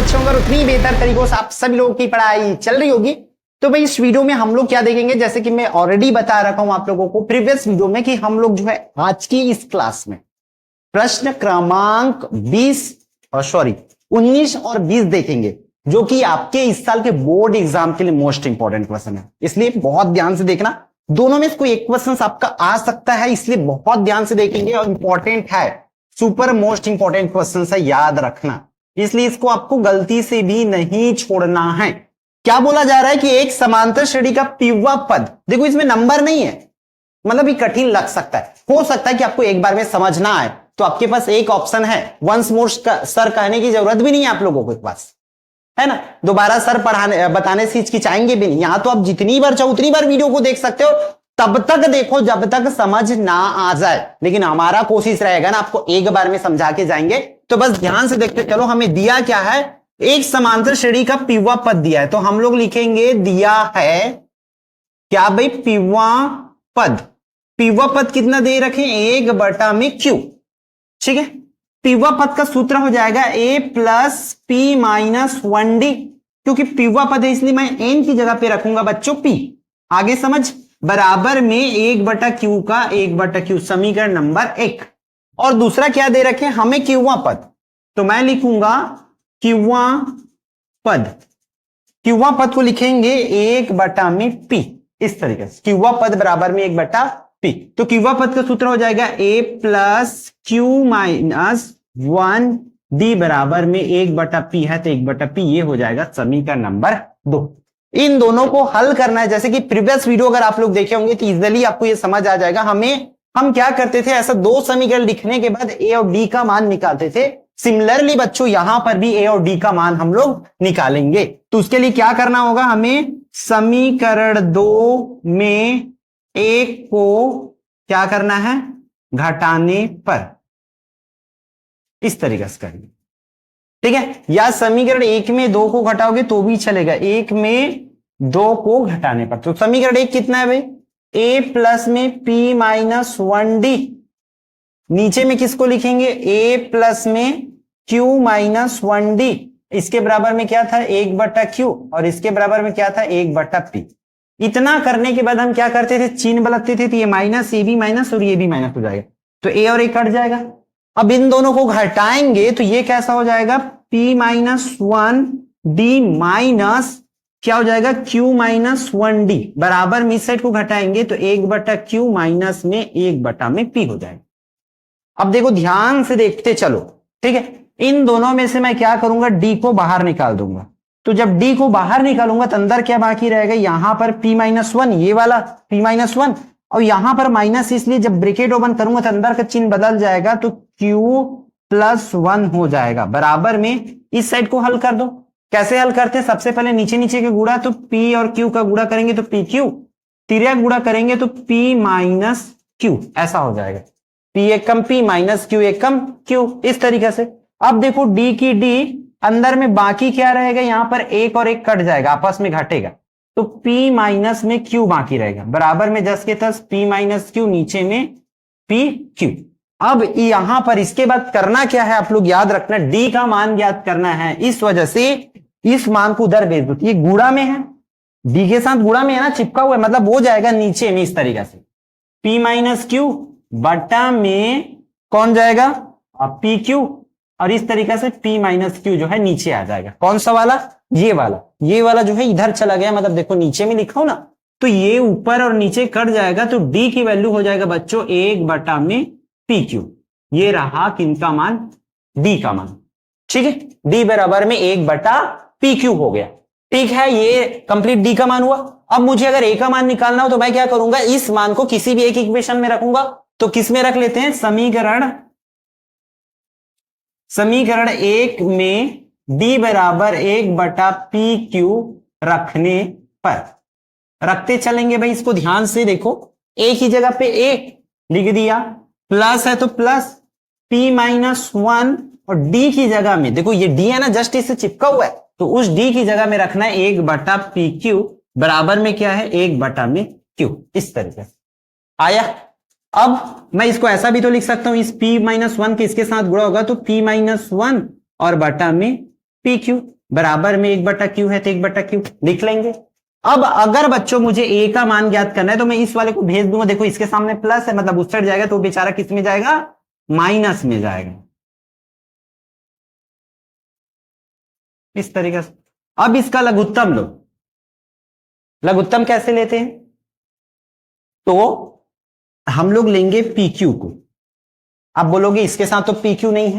अच्छे होंगे और उतनी ही बेहतर तरीकों से आप सभी लोगों की पढ़ाई चल रही होगी। तो भाई इस वीडियो में हम लोग क्या देखेंगे, जैसे कि मैं ऑलरेडी बता रखा हूं आप लोगों को प्रीवियस वीडियो में कि हम लोग जो है आज की इस क्लास में प्रश्न क्रमांक 19 और 20 देखेंगे, जो कि आपके इस साल के बोर्ड एग्जाम के लिए मोस्ट इंपॉर्टेंट क्वेश्चन है। इसलिए बहुत ध्यान से देखना, दोनों में से कोई एक क्वेश्चन आपका आ सकता है, इसलिए बहुत ध्यान से देखेंगे और इंपॉर्टेंट है, सुपर मोस्ट इंपॉर्टेंट क्वेश्चन है, याद रखना। इसलिए इसको आपको गलती से भी नहीं छोड़ना है। क्या बोला जा रहा है कि एक समांतर श्रेणी का पीवा पद, देखो इसमें नंबर नहीं है, मतलब ये कठिन लग सकता है, हो सकता है कि आपको एक बार में समझ ना आए, तो आपके पास एक ऑप्शन है, वंस मोर सर कहने की जरूरत भी नहीं है आप लोगों के पास, है ना। दोबारा सर पढ़ाने बताने से हिचकिचाएंगे भी नहीं, यहां तो आप जितनी बार चाहो उतनी बार वीडियो को देख सकते हो, तब तक देखो जब तक समझ ना आ जाए। लेकिन हमारा कोशिश रहेगा ना, आपको एक बार में समझा के जाएंगे। तो बस ध्यान से देखते चलो, हमें दिया क्या है, एक समांतर श्रेणी का पीवा पद दिया है, तो हम लोग लिखेंगे दिया है क्या भाई, पीवा पद। पीवा पद कितना दे रखे, 1/q, ठीक है। पीवा पद का सूत्र हो जाएगा a plus p minus 1d, क्योंकि पीवा पद है इसलिए मैं n की जगह पे रखूंगा बच्चों p, आगे समझ, बराबर में 1/q का 1/q, समीकरण नंबर 1। और दूसरा क्या दे रखे हमें, क्यूवा पद, तो मैं लिखूंगा क्यूवा पद। क्यूवा पद को लिखेंगे 1/p, इस तरीके से क्यूवा पद बराबर में 1/p। तो क्यूवा पद का सूत्र हो जाएगा a plus q minus 1d बराबर में 1/p है, तो 1/p ये हो जाएगा समीकरण नंबर 2। इन दोनों को हल करना है, जैसे कि प्रीवियस वीडियो अगर आप लोग देखे होंगे तो इजीली आपको ये समझ आ जाएगा। हम क्या करते थे, ऐसा दो समीकरण लिखने के बाद a और d का मान निकालते थे। सिमिलरली बच्चों यहां पर भी a और d का मान हम लोग निकालेंगे। तो उसके लिए क्या करना होगा, हमें समीकरण 2 में एक को क्या करना है, घटाने पर, इस तरीके से करेंगे, ठीक है। या समीकरण 1 में 2 को घटाओगे तो भी चलेगा, 1 में 2 को घटाने पर। तो समीकरण 1 कितना है भाई, a प्लस में p माइनस 1d, नीचे में किसको लिखेंगे, a प्लस में q माइनस 1d, इसके बराबर में क्या था 1/q, और इसके बराबर में क्या था 1/p। इतना करने के बाद हम क्या करते थे, चिन्ह बदलते थे, तो ये माइनस, ये भी माइनस और ये भी माइनस हो जाएगा, तो a और a कट जाएगा। अब इन दोनों को घटाएंगे तो ये कैसा हो जाएगा, p माइनस 1d माइनस क्या हो जाएगा, q माइनस 1d, बराबर में इस साइड को घटाएंगे तो 1/q माइनस में 1/p हो जाएगा। अब देखो ध्यान से देखते चलो, ठीक है। इन दोनों में से मैं क्या करूंगा, d को बाहर निकाल दूंगा। तो जब d को बाहर निकालूंगा तो अंदर क्या बाकी रहेगा, यहां पर p माइनस 1, ये वाला p माइनस 1, और यहां पर माइनस, इसलिए जब ब्रैकेट ओपन करूंगा तो अंदर का चिन्ह बदल जाएगा, तो q प्लस 1 हो जाएगा, बराबर में इस साइड को हल कर दो। कैसे हल करते हैं, सबसे पहले नीचे नीचे के गुणा, तो p और q का गुणा करेंगे तो pq, तिर्यक गुणा करेंगे तो p माइनस q, ऐसा हो जाएगा, p एक कम p माइनस q एक कम q, इस तरीके से। अब देखो d की d, अंदर में बाकी क्या रहेगा, यहां पर 1 और 1 कट जाएगा, आपस में घटेगा, तो p माइनस में q बाकी रहेगा, बराबर में 10 के 10 p माइनस q, नीचे में pq। अब यहां पर इसके बाद करना क्या है, आप लोग याद रखना, d का मान ज्ञात करना है, इस वजह से इस मान को उधर भेज दो, ये गुणा में है, d के साथ गुणा में है ना, चिपका हुआ है, मतलब हो जाएगा नीचे में इस तरीके से, p माइनस q बटा में कौन जाएगा, अब pq, और इस तरीके से p माइनस q जो है नीचे आ जाएगा। कौन सा वाला, ये वाला जो है इधर चला गया, मतलब देखो नीचे में लिखा हो ना, तो ये ऊपर और नीचे कट जाएगा, तो d की वैल्यू हो जाएगा बच्चों 1/pq। ये रहा किनका मान, d का मान, ठीक है, d बराबर में 1/pq हो गया, ठीक है। ये कंप्लीट d का मान हुआ। अब मुझे अगर a का मान निकालना हो तो मैं क्या करूंगा, इस मान को किसी भी एक इक्वेशन में रखूंगा, तो किस में रख लेते हैं, समीकरण 1 में d बराबर 1/pq रखने पर, रखते चलेंगे भाई, इसको ध्यान से देखो, a की जगह पे a लिख दिया, प्लस है तो प्लस p माइनस 1, और d की जगह में देखो ये d है ना, जस्ट इससे चिपका हुआ है, तो उस d की जगह में रखना है 1/pq, बराबर में क्या है 1/q, इस तरीके से आया। अब मैं इसको ऐसा भी तो लिख सकता हूं, इस p माइनस 1 के इसके साथ गुणा होगा तो p माइनस 1 और बटा में pq, बराबर में 1/q है तो 1/q लिख लेंगे। अब अगर बच्चों मुझे a का मान ज्ञात करना है तो मैं इस वाले को भेज दूंगा, देखो इसके सामने प्लस है मतलब उस साइड जाएगा तो बेचारा किस में जाएगा, माइनस में जाएगा, इस तरीके से। अब इसका लघुत्तम लो, लघुत्तम कैसे लेते हैं, तो हम लोग लेंगे PQ को। आप बोलोगे इसके साथ तो PQ नहीं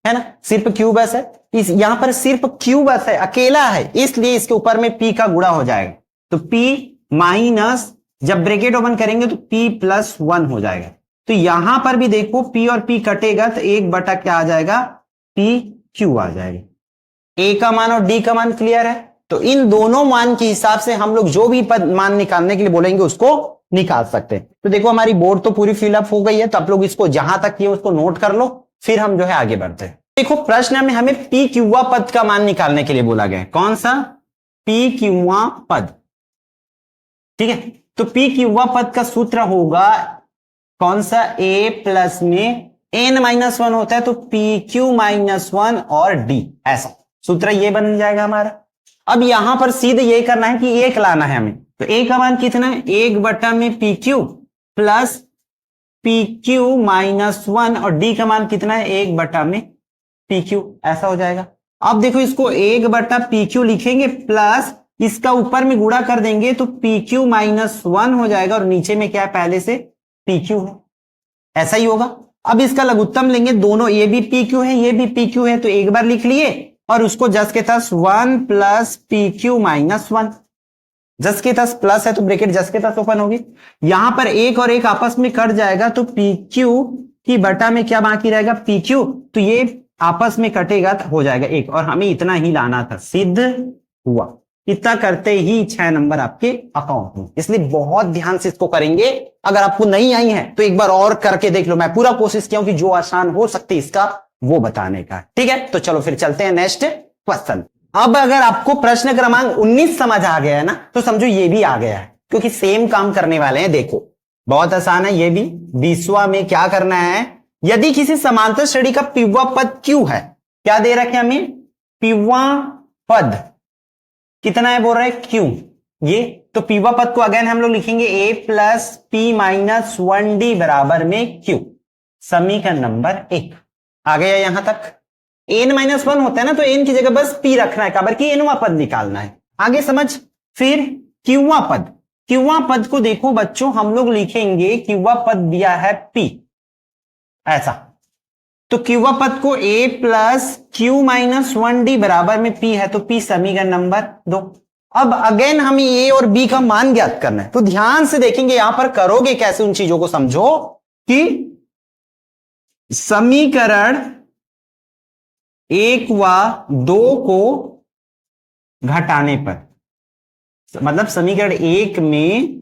है ना, सिर्फ Q बस है, इस यहां पर सिर्फ Q बस है, अकेला है, इसलिए इसके ऊपर में P का गुणा हो जाएगा, तो P माइनस, जब ब्रैकेट ओपन करेंगे तो P+1 हो जाएगा। तो यहां पर भी देखो P और P कटेगा तो 1 क्या आ जाएगा, PQ आ जाएगा। A का मान और D का मान क्लियर है, तो इन दोनों मान के हिसाब से हम लोग जो भी पद मान निकालने के लिए बोलेंगे उसको निकाल सकते हैं। तो देखो हमारी बोर्ड तो पूरी फिलअप हो गई है, तो आप लोग इसको जहां तक किए उसको नोट कर लो, फिर हम जो है आगे बढ़ते हैं। देखो प्रश्न में हमें P क्यूवा पद का मान निकालने के लिए बोला गया है, कौन सा, P क्यूवा पद, ठीक है। तो P क्यूवा पद का सूत्र होगा कौन सा, A प्लस में n-1 होता है तो PQ-1 और D, ऐसा सूत्र ये बन जाएगा हमारा। अब यहां पर सीधे ये करना है कि 1 लाना है हमें, तो A का मान कितना है, 1/में PQ प्लस PQ-1 और D का मान कितना है, 1/में PQ, ऐसा हो जाएगा। अब देखो इसको 1/PQ लिखेंगे प्लस इसका ऊपर में गुणा कर देंगे तो PQ-1 हो जाएगा और नीचे में क्या है, पहले से PQ है, ऐसा ही होगा। अब इसका लघुत्तम लेंगे, दोनों ये भी PQ है ये भी PQ है, तो एक बार लिख लिए और उसको जस के तस 1 प्लस PQ-1, जस के तस प्लस है तो ब्रैकेट जस के तस ओपन होगी, यहां पर एक और एक आपस में कट जाएगा तो PQ की बटा में क्या बाकी रहेगा, PQ, तो ये आपस में कटेगा तो हो जाएगा 1, और हमें इतना ही लाना था, सिद्ध हुआ। इतना करते ही 6 नंबर आपके अकाउंट में, इसलिए बहुत ध्यान से इसको करेंगे। अगर आपको नहीं आई है तो एक बार और करके देख लो, मैं पूरा कोशिश किया हूं कि जो आसान हो सकती है इसका वो बताने का, ठीक है। तो चलो फिर चलते हैं नेक्स्ट क्वेश्चन। अब अगर आपको प्रश्न क्रमांक 19 समझ आ गया है ना, तो समझो ये भी आ गया है, क्योंकि सेम काम करने वाले हैं। देखो बहुत आसान है ये भी। 20वां में क्या करना है, यदि किसी समांतर श्रेणी का पिवा पद Q है, क्या दे रखे हमें, पिवा पद कितना है बोल रहे हैं, Q, ये तो पिवा पद को अगेन हम लोग लिखेंगे A प्लस P-1D बराबर में Q, समीकरण नंबर 1 आ गया। यहां तक n-1 होता है ना, तो n की जगह बस P रखना है, काबर की nवां पद निकालना है, आगे समझ। फिर क्यूवा पद, क्यूवा पद को देखो बच्चों हम लोग लिखेंगे, क्यूवा पद दिया है P, ऐसा, तो क्यूवा पद को A प्लस Q-1D बराबर में P है, तो P समीकरण नंबर 2। अब अगेन हमें A और B का मान ज्ञात करना है, तो ध्यान से देखेंगे यहां पर करोगे कैसे, उन चीजों को समझो कि समीकरण 1 व 2 को घटाने पर, मतलब समीकरण 1 में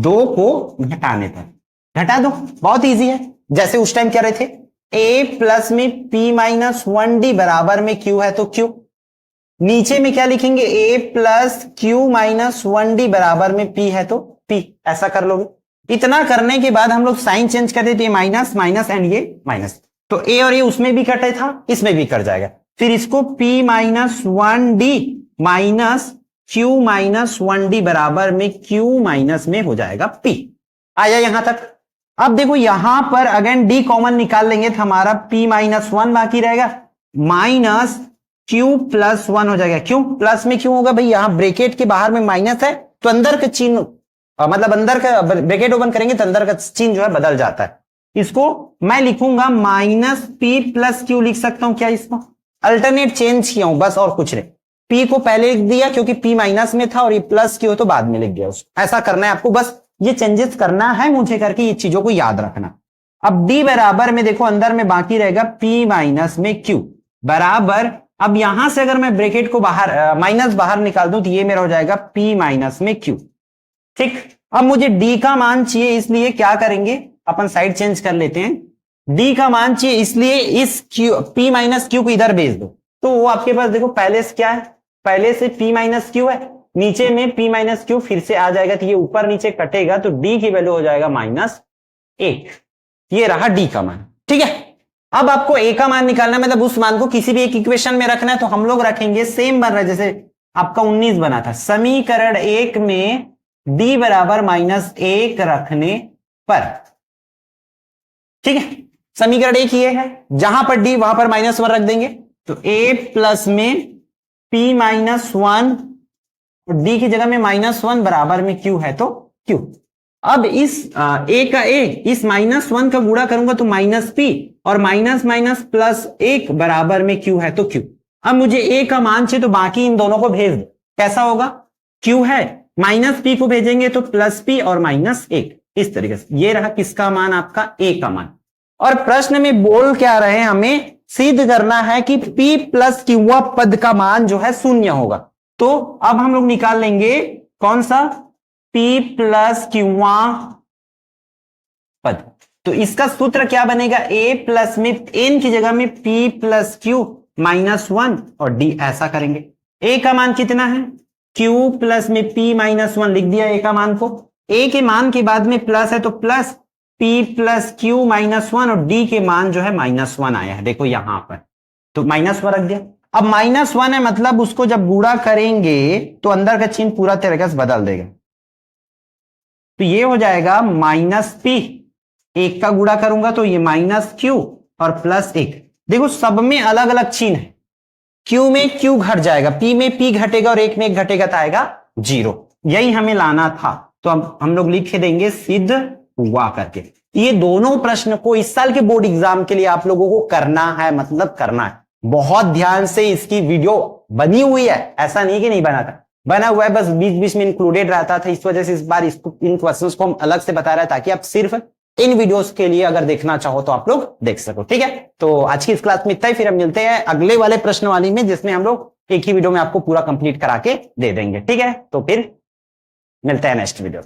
2 को घटाने पर, घटा दो, बहुत इजी है। जैसे उस टाइम क्या रहे थे, A प्लस में P-1D बराबर में Q है तो Q, नीचे में क्या लिखेंगे, A प्लस Q-1D बराबर में P है तो P, ऐसा कर लोगे। इतना करने के बाद हम लोग साइन चेंज कर देते, माइनस माइनस एंड ये माइनस, तो A और ये उसमें भी कटे था, इसमें भी कट जाएगा। फिर इसको P-1D माइनस Q-1D बराबर में Q माइनस में हो जाएगा P, आया यहां तक। अब देखो यहां पर अगेन D कॉमन निकाल लेंगे तो हमारा P-1 बाकी रहेगा, माइनस Q+1 हो जाएगा। क्यों प्लस में क्यों होगा भाई, यहां ब्रैकेट के बाहर में माइनस है तो अंदर का चिन्ह, मतलब अंदर का ब्रैकेट ओपन करेंगे तो अंदर का चिन्ह जो है बदल जाता है। इसको मैं लिखूंगा माइनस P प्लस Q लिख सकता हूं क्या, इसको अल्टरनेट चेंज किया हूं बस, और कुछ नहीं। P को पहले लिख दिया क्योंकि P माइनस में था, और ये प्लस Q तो बाद में लिख दिया उसको, ऐसा करना है आपको, बस ये चेंजेस करना है मुझे करके, ये चीजों को याद रखना। अब D बराबर में देखो अंदर में बाकी रहेगा P माइनस में Q बराबर, अब यहां से अगर मैं ब्रैकेट को बाहर माइनस बाहर निकाल दूं तो ये मेरा हो जाएगा P माइनस में Q, ठीक। अब मुझे D का मान चाहिए, इसलिए क्या करेंगे अपन साइड चेंज कर लेते हैं, D का मान चाहिए इसलिए इस P माइनस Q को इधर भेज दो, तो वो आपके पास देखो पहले से क्या है, पहले से P माइनस Q है, नीचे में P माइनस Q फिर से आ जाएगा, तो ये ऊपर नीचे कटेगा तो D की वैल्यू हो जाएगा -1, ये रहा D का मान, ठीक है। अब आपको ए का मान निकालना है, मतलब उस मान को किसी भी एक इक्वेशन में रखना है, तो हम लोग रखेंगे सेम बन रहा है जैसे आपका 19 बना था। समीकरण 1 में d बराबर -1 रखने पर, ठीक है, समीकरण 1 ये है, जहां पर d वहां पर -1 रख देंगे, तो a प्लस में p -1 और d की जगह में -1 बराबर में q है तो q। अब इस a का a इस -1 का गुणा करूंगा तो -p और माइनस माइनस प्लस 1 बराबर में q है तो q। अब मुझे a का मान चाहिए तो बाकी इन दोनों को भेज दो, कैसा होगा, q है -p को भेजेंगे तो +p और -1, इस तरीके से। ये रहा किसका मान, आपका a का मान। और प्रश्न में बोल क्या रहे हैं, हमें सिद्ध करना है कि p प्लस क्यूआ पद का मान जो है शून्य होगा। तो अब हम लोग निकाल लेंगे कौन सा, p प्लस क्यूआ पद। तो इसका सूत्र क्या बनेगा, a प्लस में n की जगह में p प्लस क्यू -1 और d, ऐसा करेंगे। a का मान कितना है, q प्लस में p -1 लिख दिया a का मान को। a के मान के बाद में प्लस है तो प्लस p प्लस क्यू -1 और d के मान जो है -1 आया है, देखो यहां पर, तो -1 रख दिया। अब -1 है मतलब उसको जब गुणा करेंगे तो अंदर का चिन्ह पूरा तरीके से बदल देगा, तो ये हो जाएगा -p, एक का गुणा करूंगा तो ये -q और +1। देखो सब में अलग अलग चिन्ह है, q में q घट जाएगा, p में p घटेगा और 1 में 1 घटेगा तो आएगा 0। यही हमें लाना था, तो अब हम लोग लिख देंगे सिद्ध हुआ करके। ये दोनों प्रश्न को इस साल के बोर्ड एग्जाम के लिए आप लोगों को करना है, मतलब करना है। बहुत ध्यान से इसकी वीडियो बनी हुई है, ऐसा नहीं कि नहीं बना था, बना हुआ है, बस बीच बीच में इंक्लूडेड रहता था, इस वजह से इस बार इसको इन क्वेश्चंस को हम अलग से बता रहे हैं ताकि आप सिर्फ इन वीडियोस के लिए अगर देखना चाहो तो आप लोग देख सको, ठीक है। तो आज की इस क्लास में इतना ही, फिर हम मिलते हैं अगले वाले प्रश्न वाली में, जिसमें हम लोग एक ही वीडियो में आपको पूरा कंप्लीट करा के दे देंगे, ठीक है। तो फिर मिलते हैं नेक्स्ट वीडियो।